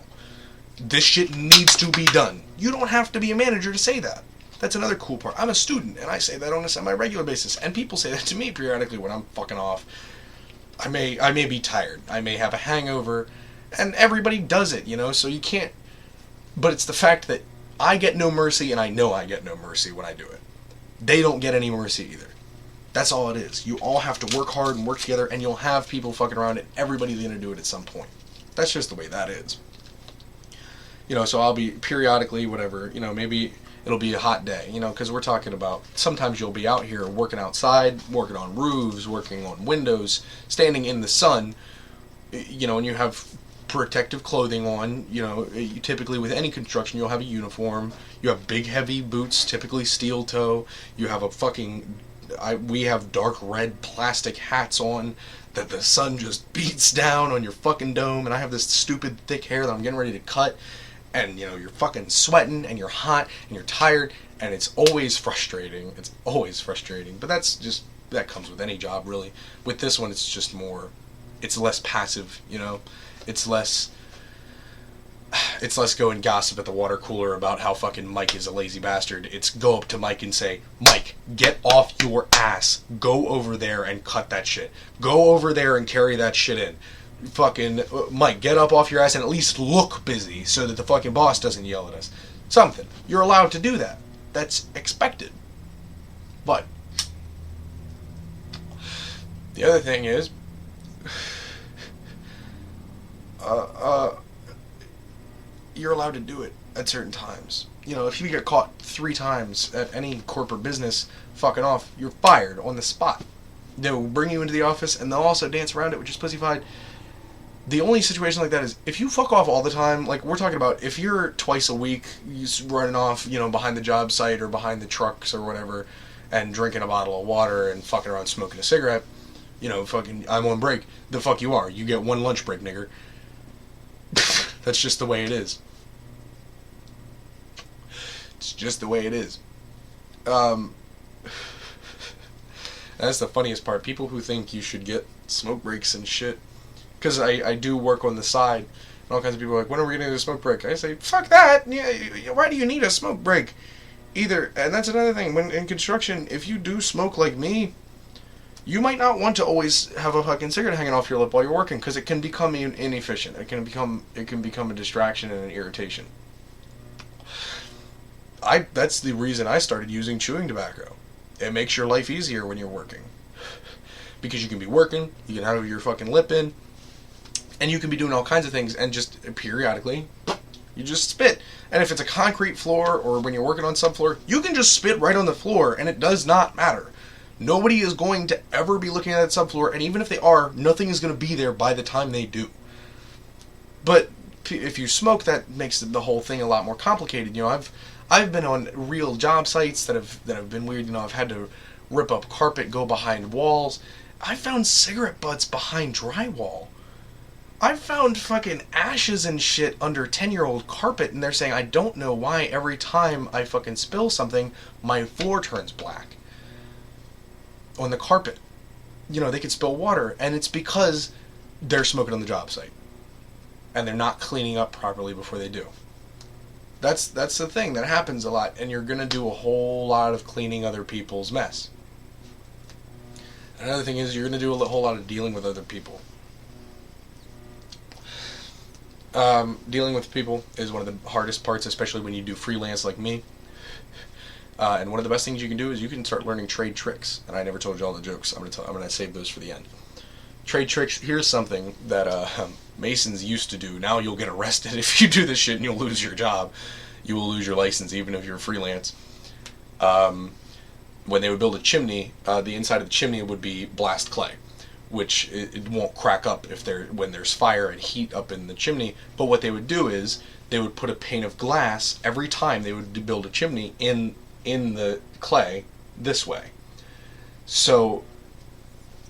This shit needs to be done. You don't have to be a manager to say that. That's another cool part. I'm a student, and I say that on a semi-regular basis. And people say that to me periodically when I'm fucking off. I may be tired. I may have a hangover. And everybody does it, so you can't. But it's the fact that I get no mercy, and I know I get no mercy when I do it. They don't get any mercy either. That's all it is. You all have to work hard and work together, and you'll have people fucking around, and everybody's going to do it at some point. That's just the way that is. So I'll be periodically, whatever, maybe it'll be a hot day, because we're talking about sometimes you'll be out here working outside, working on roofs, working on windows, standing in the sun, and you have protective clothing on. You typically with any construction you'll have a uniform. You have big heavy boots, typically steel toe. You have we have dark red plastic hats on that the sun just beats down on your fucking dome, and I have this stupid thick hair that I'm getting ready to cut. And, you're fucking sweating, and you're hot, and you're tired, and it's always frustrating. It's always frustrating. But that comes with any job, really. With this one, it's just it's less passive, It's less go and gossip at the water cooler about how fucking Mike is a lazy bastard. It's go up to Mike and say, Mike, get off your ass. Go over there and cut that shit. Go over there and carry that shit in. Fucking Mike, get up off your ass and at least look busy so that the fucking boss doesn't yell at us. Something. You're allowed to do that. That's expected. But the other thing is, you're allowed to do it at certain times. If you get caught 3 times at any corporate business fucking off, you're fired on the spot. They'll bring you into the office and they'll also dance around it, which is pussyfied. The only situation like that is if you fuck off all the time, like we're talking about, if you're twice a week running off, behind the job site or behind the trucks or whatever, and drinking a bottle of water and fucking around smoking a cigarette, fucking, I'm on break. The fuck you are. You get 1 lunch break, nigger. That's just the way it is. It's just the way it is. That's the funniest part. People who think you should get smoke breaks and shit. Because I do work on the side, and all kinds of people are like, when are we going to get a smoke break? I say, fuck that! Why do you need a smoke break? And that's another thing, when in construction, if you do smoke like me, you might not want to always have a fucking cigarette hanging off your lip while you're working, because it can become inefficient. It can become a distraction and an irritation. That's the reason I started using chewing tobacco. It makes your life easier when you're working. Because you can be working, you can have your fucking lip in, and you can be doing all kinds of things, and just periodically, you just spit. And if it's a concrete floor, or when you're working on subfloor, you can just spit right on the floor, and it does not matter. Nobody is going to ever be looking at that subfloor, and even if they are, nothing is going to be there by the time they do. But if you smoke, that makes the whole thing a lot more complicated. You know, I've been on real job sites that have been weird. You know, I've had to rip up carpet, go behind walls. I found cigarette butts behind drywall. I've found fucking ashes and shit under 10-year-old carpet, and they're saying, I don't know why every time I fucking spill something, my floor turns black. On the carpet. You know, they could spill water, and it's because they're smoking on the job site. And they're not cleaning up properly before they do. That's the thing that happens a lot, and you're going to do a whole lot of cleaning other people's mess. Another thing is you're going to do a whole lot of dealing with other people. Dealing with people is one of the hardest parts, especially when you do freelance like me. And one of the best things you can do is you can start learning trade tricks. And I never told you all the jokes. I'm going to save those for the end. Trade tricks. Here's something that Masons used to do. Now you'll get arrested if you do this shit, and you'll lose your job. You will lose your license even if you're freelance. When they would build a chimney, the inside of the chimney would be blast clay, which it won't crack up when there's fire and heat up in the chimney. But what they would do is they would put a pane of glass every time they would build a chimney in the clay this way. So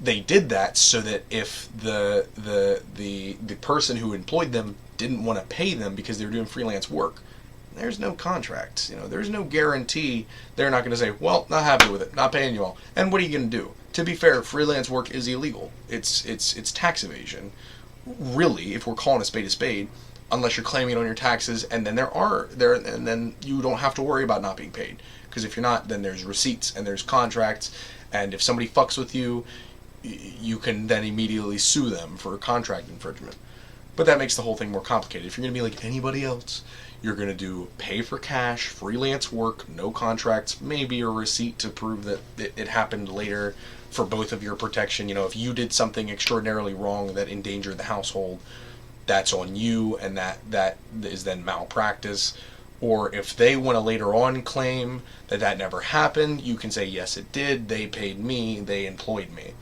they did that so that if the person who employed them didn't want to pay them because they were doing freelance work, there's no contract. You know, there's no guarantee. They're not going to say, well, not happy with it, not paying you all. And what are you going to do? To be fair, freelance work is illegal. It's tax evasion. Really, if we're calling a spade, unless you're claiming it on your taxes, and then and then you don't have to worry about not being paid. Because if you're not, then there's receipts and there's contracts, and if somebody fucks with you, you can then immediately sue them for contract infringement. But that makes the whole thing more complicated. If you're going to be like anybody else, you're going to do pay for cash, freelance work, no contracts, maybe a receipt to prove that it happened later for both of your protection. You know, if you did something extraordinarily wrong that endangered the household, that's on you, and that is then malpractice. Or if they want to later on claim that never happened, you can say, yes, it did, they paid me, they employed me.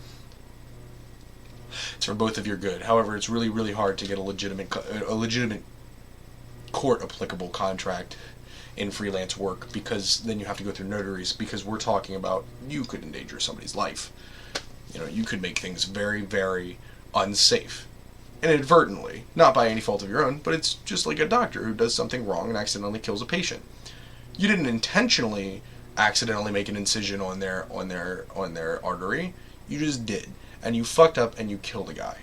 It's for both of your good. However, it's really, really hard to get a legitimate court-applicable contract in freelance work, because then you have to go through notaries, because we're talking about you could endanger somebody's life. You know, you could make things very, very unsafe. Inadvertently, not by any fault of your own, but it's just like a doctor who does something wrong and accidentally kills a patient. You didn't intentionally accidentally make an incision on their artery. You just did, and you fucked up and you killed a guy.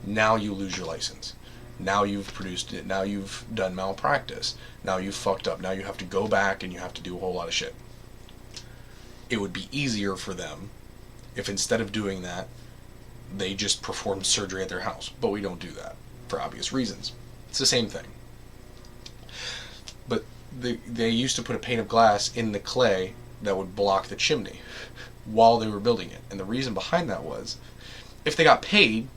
Now you lose your license. Now you've produced it. Now you've done malpractice. Now you've fucked up. Now you have to go back and you have to do a whole lot of shit. It would be easier for them if instead of doing that, they just performed surgery at their house. But we don't do that for obvious reasons. It's the same thing. But they used to put a pane of glass in the clay that would block the chimney while they were building it. And the reason behind that was, if they got paid,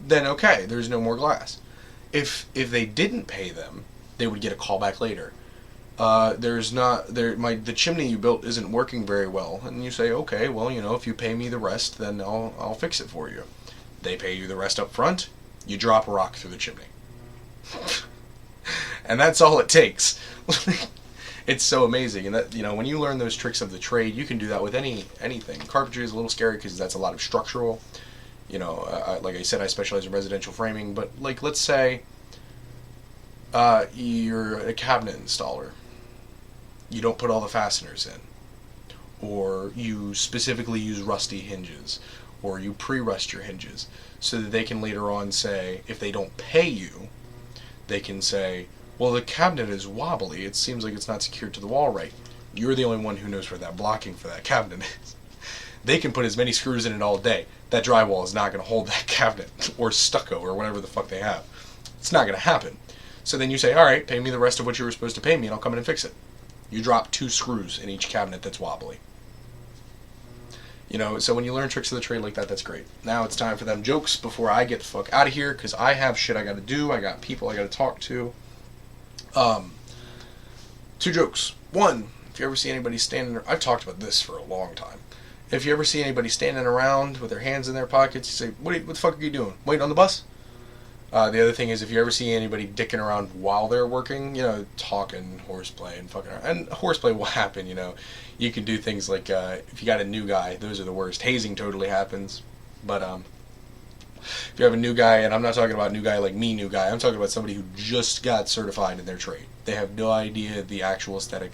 then okay, there's no more glass. If they didn't pay them, they would get a call back later. The chimney you built isn't working very well, and you say, okay, well, you know, if you pay me the rest, then I'll fix it for you. They pay you the rest up front, you drop a rock through the chimney. And that's all it takes. It's so amazing. And that, you know, when you learn those tricks of the trade, you can do that with anything. Carpentry is a little scary because that's a lot of structural. You know, like I said, I specialize in residential framing, but like, let's say you're a cabinet installer. You don't put all the fasteners in, or you specifically use rusty hinges, or you pre-rust your hinges, so that they can later on say, if they don't pay you, they can say, well, the cabinet is wobbly, it seems like it's not secured to the wall right. You're the only one who knows where that blocking for that cabinet is. They can put as many screws in it all day. That drywall is not going to hold that cabinet, or stucco, or whatever the fuck they have. It's not going to happen. So then you say, alright, pay me the rest of what you were supposed to pay me, and I'll come in and fix it. You drop 2 screws in each cabinet that's wobbly. You know, so when you learn tricks of the trade like that, that's great. Now it's time for them jokes before I get the fuck out of here, because I have shit I gotta do. I got people I gotta talk to. 2 jokes. One, if you ever see anybody standing... I've talked about this for a long time. If you ever see anybody standing around with their hands in their pockets, you say, what the fuck are you doing? Waiting on the bus? The other thing is, if you ever see anybody dicking around while they're working, you know, talking, horseplay, and fucking around. And horseplay will happen, you know. You can do things like, if you got a new guy, those are the worst. Hazing totally happens. But, if you have a new guy, and I'm not talking about new guy like me, new guy, I'm talking about somebody who just got certified in their trade. They have no idea the actual aesthetic.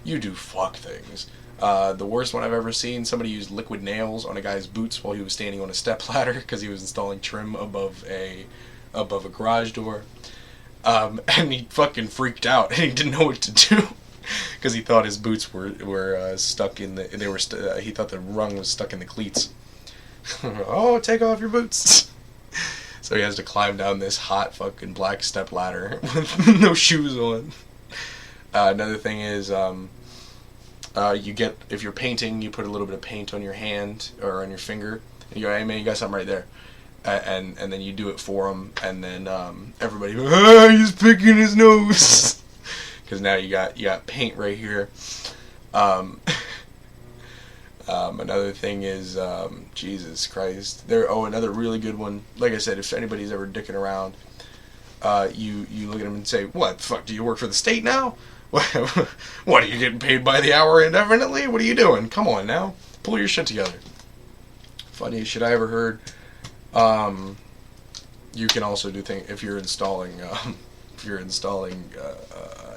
You do fuck things. The worst one I've ever seen, somebody used liquid nails on a guy's boots while he was standing on a stepladder because he was installing trim above a garage door. And he fucking freaked out and he didn't know what to do because he thought his boots were stuck in the, he thought the rung was stuck in the cleats. Oh, take off your boots. So he has to climb down this hot fucking black step ladder with no shoes on. Another thing is, if you're painting, you put a little bit of paint on your hand or on your finger, and you go, hey man, you got something right there. And then you do it for him, and then everybody goes, he's picking his nose. Because now you got paint right here. Another thing is, Jesus Christ. Another really good one. Like I said, if anybody's ever dicking around, you look at them and say, what the fuck, do you work for the state now? What, are you getting paid by the hour indefinitely? What are you doing? Come on now. Pull your shit together. Funniest shit I ever heard. You can also do things, if you're installing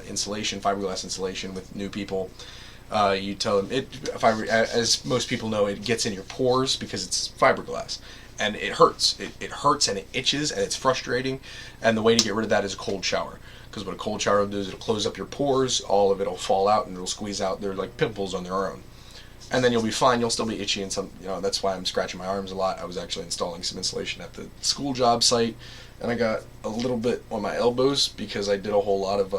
insulation, fiberglass insulation with new people. You tell them, as most people know, it gets in your pores because it's fiberglass. And it hurts. It hurts and it itches and it's frustrating. And the way to get rid of that is a cold shower. Because what a cold shower will do is it'll close up your pores, all of it will fall out and it'll squeeze out. They're like pimples on their own. And then you'll be fine. You'll still be itchy and some, you know, that's why I'm scratching my arms a lot. I was actually installing some insulation at the school job site. And I got a little bit on my elbows because I did a whole lot of,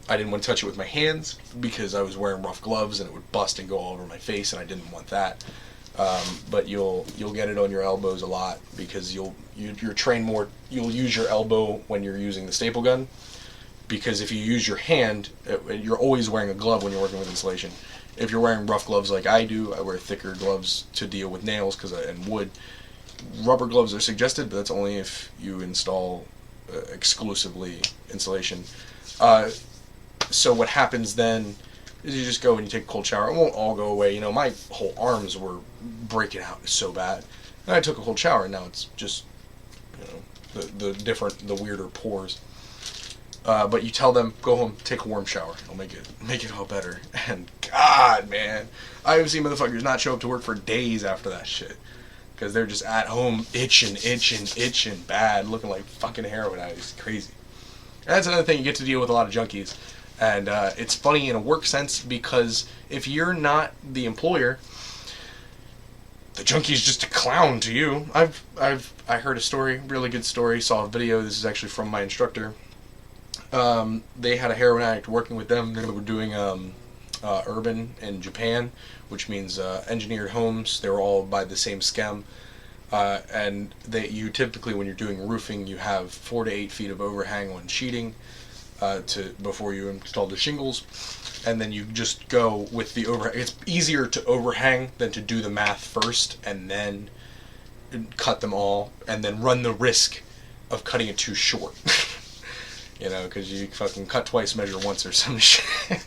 I didn't want to touch it with my hands because I was wearing rough gloves and it would bust and go all over my face and I didn't want that. But you'll get it on your elbows a lot because you're trained more. You'll use your elbow when you're using the staple gun because if you use your hand, you're always wearing a glove when you're working with insulation. If you're wearing rough gloves like I do, I wear thicker gloves to deal with nails and wood. Rubber gloves are suggested, but that's only if you install exclusively insulation. So what happens then is you just go and you take a cold shower. It won't all go away. You know, my whole arms were breaking out so bad. And I took a cold shower, and now it's just, you know, the weirder pores. But you tell them, go home, take a warm shower. It'll make it all better. And God, man, I have seen motherfuckers not show up to work for days after that shit. Because they're just at home itching bad, looking like fucking heroin addicts. Crazy. And that's another thing, you get to deal with a lot of junkies. And it's funny in a work sense because if you're not the employer, the junkie's just a clown to you. I heard a story, really good story, saw a video. This is actually from my instructor. They had a heroin addict working with them. They were doing urban in Japan, which means engineered homes. They were all by the same scheme. And you typically, when you're doing roofing, you have 4 to 8 feet of overhang on sheeting before you install the shingles, and then you just go with the overhang. It's easier to overhang than to do the math first and then cut them all and then run the risk of cutting it too short. You know, because you fucking cut twice, measure once or some shit.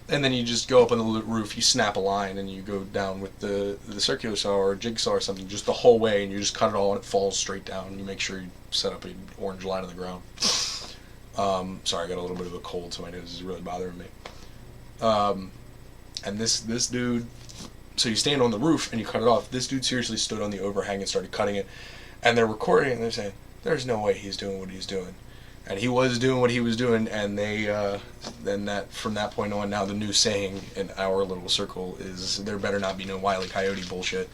And then you just go up on the roof, you snap a line, and you go down with the circular saw or jigsaw or something just the whole way, and you just cut it all and it falls straight down. You make sure you set up an orange line on the ground. Sorry, I got a little bit of a cold, so my nose is really bothering me. And this dude, so you stand on the roof and you cut it off. This dude seriously stood on the overhang and started cutting it. And they're recording it and they're saying, there's no way he's doing what he's doing. And he was doing what he was doing, and from that point on, now the new saying in our little circle is, there better not be no Wile E. Coyote bullshit.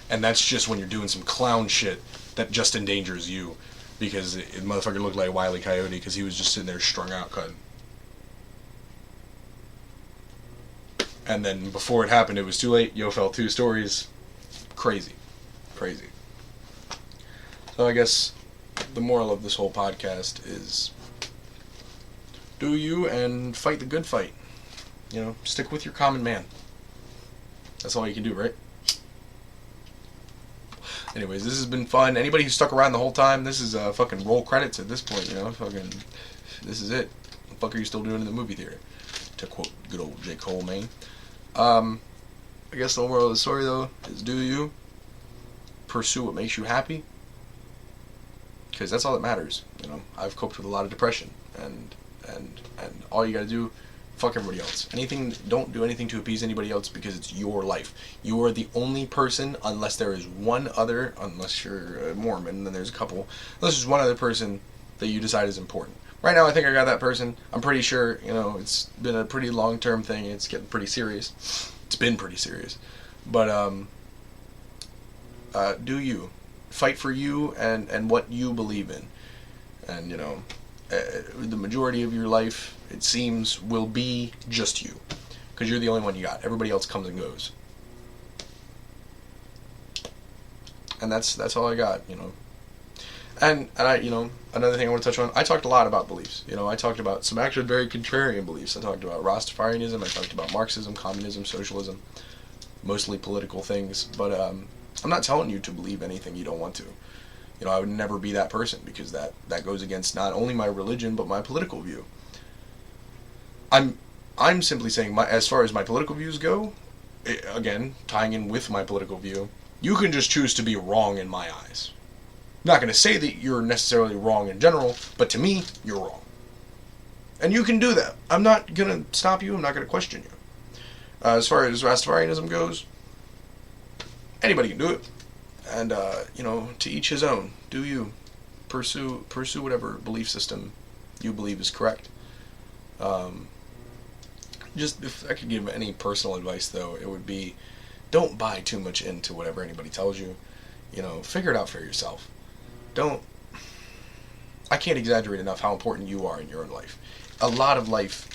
And that's just when you're doing some clown shit that just endangers you, because it motherfucker looked like Wile E. Coyote because he was just sitting there strung out cutting. And then before it happened, it was too late. Yo fell 2 stories. Crazy. Crazy. So I guess the moral of this whole podcast is do you and fight the good fight. You know, stick with your common man. That's all you can do, right? Anyways, this has been fun. Anybody who stuck around the whole time, this is fucking roll credits at this point, you know? Fucking, this is it. What the fuck are you still doing in the movie theater? To quote good old J. Cole, man. I guess the moral of the story, though, is do you pursue what makes you happy? Because that's all that matters, you know? I've coped with a lot of depression, and all you gotta do, fuck everybody else. Don't do anything to appease anybody else because it's your life. You are the only person, unless there is one other, unless you're a Mormon, then there's a couple, unless there's one other person that you decide is important. Right now, I think I got that person. I'm pretty sure, you know, it's been a pretty long-term thing. It's getting pretty serious. It's been pretty serious. But, do you. Fight for you and what you believe in. And, you know, the majority of your life, it seems, will be just you. Because you're the only one you got. Everybody else comes and goes. And that's all I got, you know. And I, you know, another thing I want to touch on, I talked a lot about beliefs. You know, I talked about some actually very contrarian beliefs. I talked about Rastafarianism, I talked about Marxism, communism, socialism, mostly political things. But I'm not telling you to believe anything you don't want to. You know, I would never be that person because that goes against not only my religion but my political view. I'm simply saying, as far as my political views go, again, tying in with my political view, you can just choose to be wrong in my eyes. I'm not going to say that you're necessarily wrong in general, but to me, you're wrong. And you can do that. I'm not going to stop you. I'm not going to question you. As far as Rastafarianism goes, anybody can do it. And, you know, to each his own. Do you. Pursue whatever belief system you believe is correct. Just, if I could give any personal advice, though, it would be, don't buy too much into whatever anybody tells you. You know, figure it out for yourself. I can't exaggerate enough how important you are in your own life. A lot of life,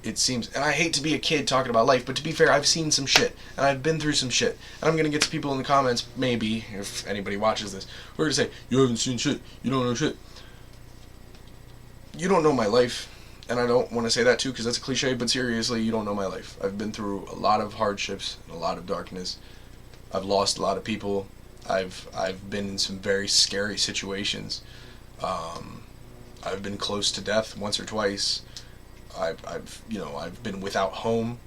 it seems, and I hate to be a kid talking about life, but to be fair, I've seen some shit, and I've been through some shit, and I'm going to get to people in the comments, maybe, if anybody watches this, who are going to say, you haven't seen shit, you don't know shit. You don't know my life, and I don't want to say that too, because that's a cliche, but seriously, you don't know my life. I've been through a lot of hardships, and a lot of darkness. I've lost a lot of people. I've been in some very scary situations. I've been close to death once or twice. I've been without home.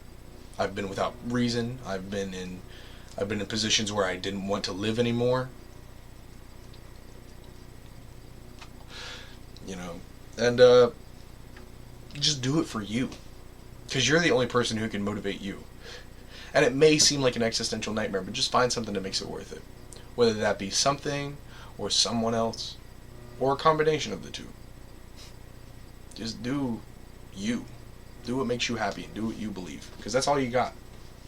I've been without reason. I've been in positions where I didn't want to live anymore. You know, and just do it for you, because you're the only person who can motivate you. And it may seem like an existential nightmare, but just find something that makes it worth it. Whether that be something, or someone else, or a combination of the two. Just do you. Do what makes you happy, and do what you believe. Because that's all you got.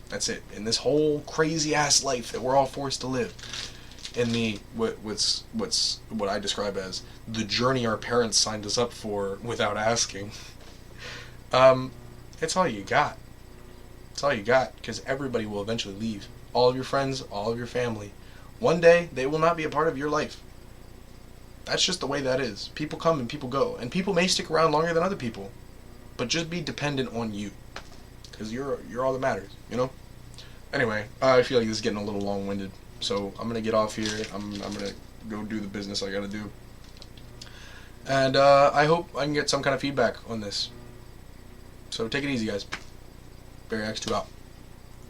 That's it. In this whole crazy-ass life that we're all forced to live. In the, what I describe as the journey our parents signed us up for without asking. It's all you got. It's all you got, because everybody will eventually leave. All of your friends, all of your family. One day, they will not be a part of your life. That's just the way that is. People come and people go. And people may stick around longer than other people. But just be dependent on you. Because you're all that matters, you know? Anyway, I feel like this is getting a little long-winded. So I'm going to get off here. I'm going to go do the business I got to do. And I hope I can get some kind of feedback on this. So take it easy, guys. Barry X2 out.